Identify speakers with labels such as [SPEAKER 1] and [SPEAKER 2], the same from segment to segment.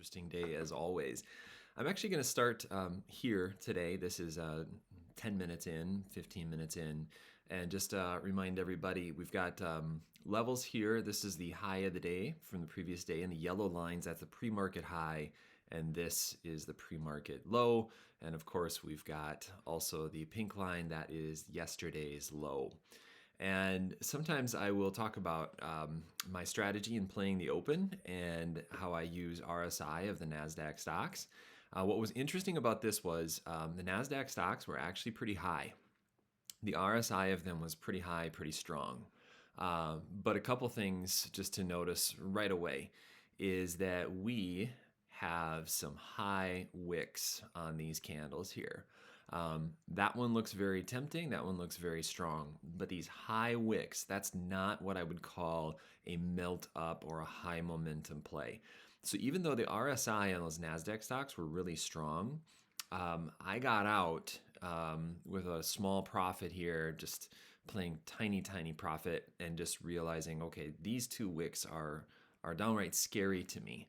[SPEAKER 1] interesting day as always. I'm actually going to start here today. This is 10 minutes in, 15 minutes in, and just remind everybody we've got levels here. This is the high of the day from the previous day, and the yellow lines, that's the pre-market high, and this is the pre-market low. And of course, we've got also the pink line, that is yesterday's low. And sometimes I will talk about my strategy in playing the open and how I use RSI of the Nasdaq stocks. What was interesting about this was the Nasdaq stocks were actually pretty high. The RSI of them was pretty high, pretty strong. But a couple things just to notice right away is that we have some high wicks on these candles here. That one looks very tempting. That one looks very strong. But these high wicks, that's not what I would call a melt up or a high momentum play. So even though the RSI on those NASDAQ stocks were really strong, I got out with a small profit here, just playing tiny profit and just realizing, okay, these two wicks are downright scary to me.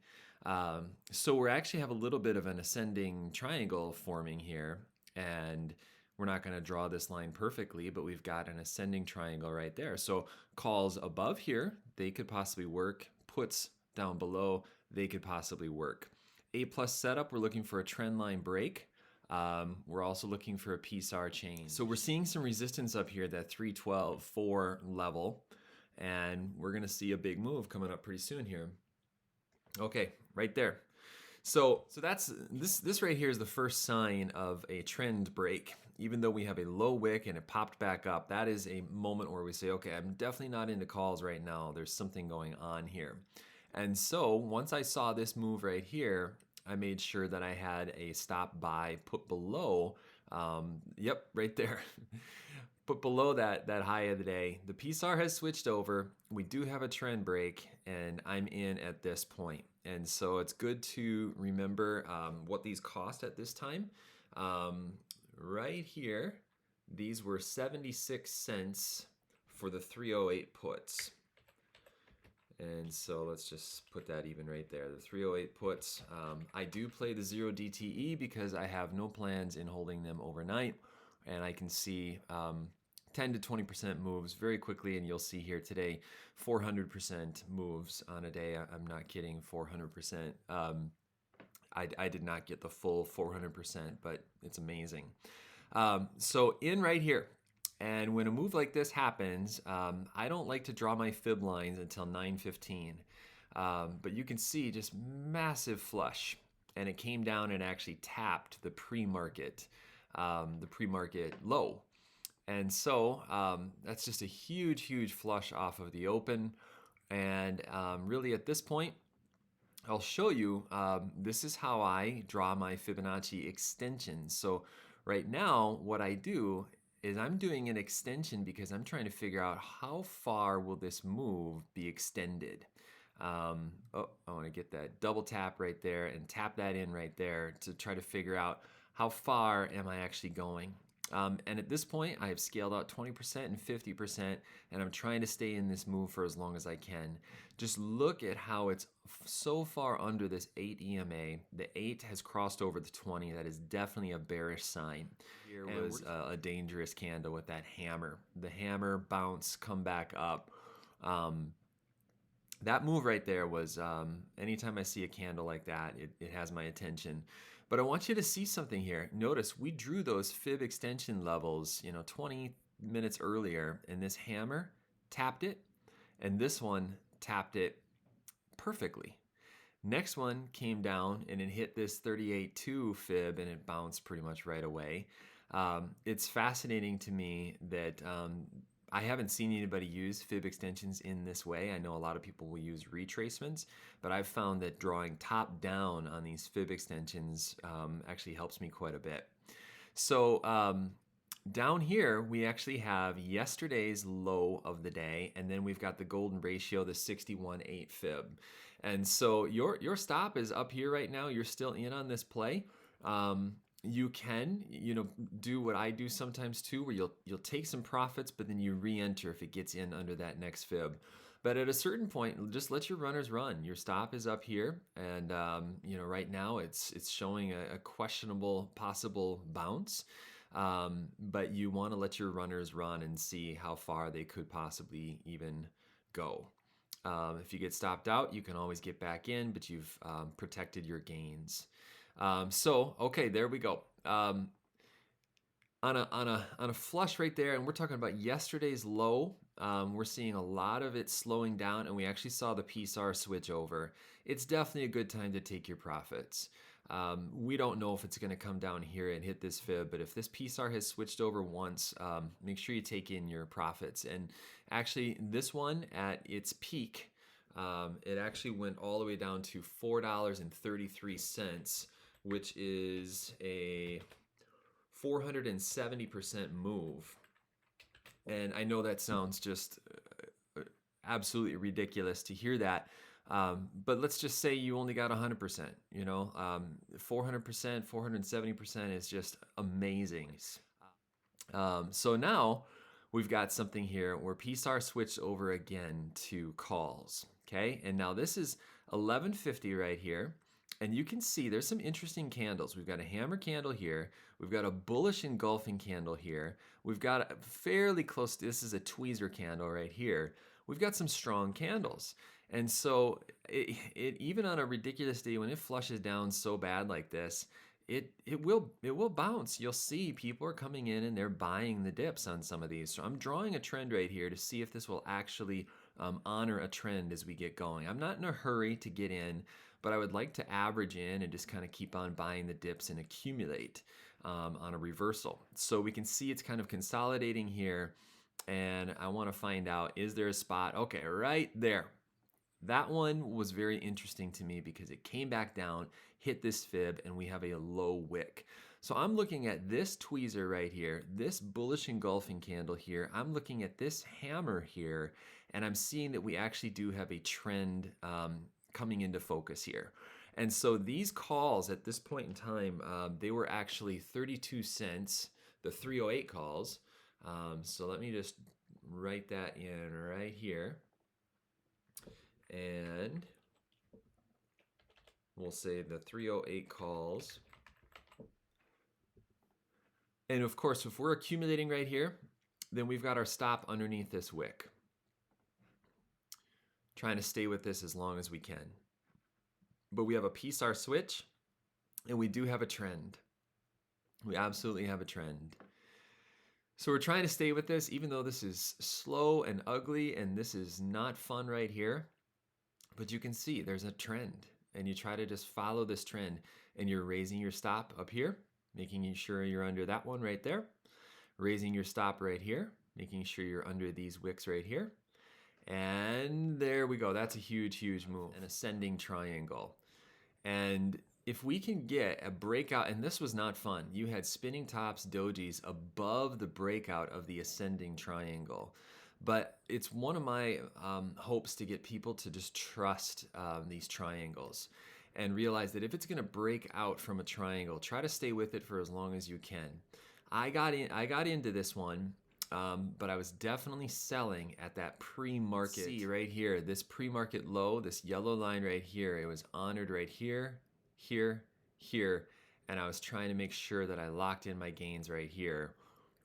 [SPEAKER 1] So we actually have a little bit of an ascending triangle forming here. And we're not going to draw this line perfectly, but we've got an ascending triangle right there. So calls above here, they could possibly work. Puts down below, they could possibly work. A+ setup, we're looking for a trend line break. We're also looking for a PSAR change. So we're seeing some resistance up here, that 312.4 level, and we're going to see a big move coming up pretty soon here. Okay, right there. So that's this right here is the first sign of a trend break. Even though we have a low wick and it popped back up, that is a moment where we say, okay, I'm definitely not into calls right now. There's something going on here. And so once I saw this move right here, I made sure that I had a stop buy put below, yep, right there. Put below that high of the day. The PSAR has switched over. We do have a trend break, and I'm in at this point. And so it's good to remember what these cost at this time. Right here, these were 76 cents for the 308 puts. And so let's just put that even right there. The 308 puts. I do play the 0 DTE because I have no plans in holding them overnight. And I can see 10 to 20% moves very quickly, and you'll see here today 400% moves on a day. I'm not kidding, 400%. I did not get the full 400%, but it's amazing. So in right here, and when a move like this happens, I don't like to draw my fib lines until 9:15. But you can see just massive flush, and it came down and actually tapped the pre-market low. And so that's just a huge flush off of the open. And really at this point, I'll show you, this is how I draw my Fibonacci extensions. So right now, what I do is I'm doing an extension because I'm trying to figure out how far will this move be extended. I want to get that double tap right there and tap that in right there to try to figure out how far am I actually going. And at this point, I have scaled out 20% and 50%, and I'm trying to stay in this move for as long as I can. Just look at how it's so far under this 8 EMA. The 8 has crossed over the 20. That is definitely a bearish sign. Here was a dangerous candle with that hammer. The hammer, bounce, come back up. That move right there was, anytime I see a candle like that, it has my attention. But I want you to see something here. Notice we drew those fib extension levels, 20 minutes earlier, and this hammer tapped it, and this one tapped it perfectly. Next one came down and it hit this 38.2 fib, and it bounced pretty much right away. It's fascinating to me that I haven't seen anybody use fib extensions in this way. I know a lot of people will use retracements, but I've found that drawing top down on these fib extensions actually helps me quite a bit. So down here, we actually have yesterday's low of the day, and then we've got the golden ratio, the 61.8 fib. And so your stop is up here right now. You're still in on this play. You can, do what I do sometimes too, where you'll take some profits, but then you re-enter if it gets in under that next fib. But at a certain point, just let your runners run. Your stop is up here, and right now it's showing a questionable possible bounce. But you want to let your runners run and see how far they could possibly even go. If you get stopped out, you can always get back in, but you've protected your gains. Okay, there we go. On a flush right there, and we're talking about yesterday's low. We're seeing a lot of it slowing down, and we actually saw the PSAR switch over. It's definitely a good time to take your profits. We don't know if it's going to come down here and hit this fib, but if this PSAR has switched over once, make sure you take in your profits. And actually, this one at its peak, it actually went all the way down to $4.33, which is a 470% move. And I know that sounds just absolutely ridiculous to hear that. But let's just say you only got 100%, 400%, 470% is just amazing. So now we've got something here where PSAR switched over again to calls. Okay. And now this is 1150 right here. And you can see there's some interesting candles. We've got a hammer candle here. We've got a bullish engulfing candle here. We've got a fairly close, this is a tweezer candle right here. We've got some strong candles. And so it even on a ridiculous day when it flushes down so bad like this, it will bounce. You'll see people are coming in and they're buying the dips on some of these. So I'm drawing a trend right here to see if this will actually honor a trend as we get going. I'm not in a hurry to get in, but I would like to average in and just kind of keep on buying the dips and accumulate on a reversal. So we can see it's kind of consolidating here, and I want to find out, is there a spot? Okay, right there. That one was very interesting to me because it came back down, hit this fib, and we have a low wick. So I'm looking at this tweezer right here, this bullish engulfing candle here. I'm looking at this hammer here, and I'm seeing that we actually do have a trend coming into focus here. And so these calls at this point in time, they were actually 32 cents, the 308 calls. So let me just write that in right here. And we'll say the 308 calls. And of course, if we're accumulating right here, then we've got our stop underneath this wick. Trying to stay with this as long as we can. But we have a PSAR switch, and we do have a trend. We absolutely have a trend. So we're trying to stay with this, even though this is slow and ugly, and this is not fun right here. But you can see there's a trend, and you try to just follow this trend, and you're raising your stop up here, making sure you're under that one right there, raising your stop right here, making sure you're under these wicks right here. And there we go. That's a huge, huge move. An ascending triangle. And if we can get a breakout, and this was not fun, you had spinning tops, dojis above the breakout of the ascending triangle. But it's one of my hopes to get people to just trust these triangles and realize that if it's going to break out from a triangle, try to stay with it for as long as you can. I got into this one, but I was definitely selling at that pre-market. See right here, this pre-market low, this yellow line right here, it was honored right here, here, here, and I was trying to make sure that I locked in my gains right here.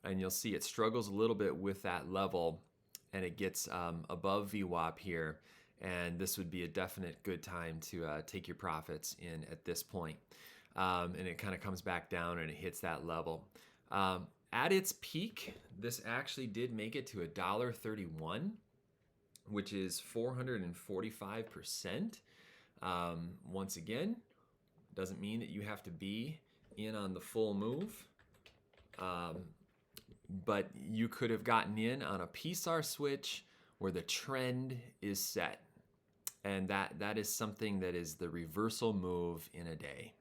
[SPEAKER 1] And you'll see it struggles a little bit with that level, and it gets above VWAP here, and this would be a definite good time to take your profits in at this point. And it kind of comes back down and it hits that level. At its peak, this actually did make it to $1.31, which is 445%. Once again, doesn't mean that you have to be in on the full move. But you could have gotten in on a PSAR switch where the trend is set. And that is something that is the reversal move in a day.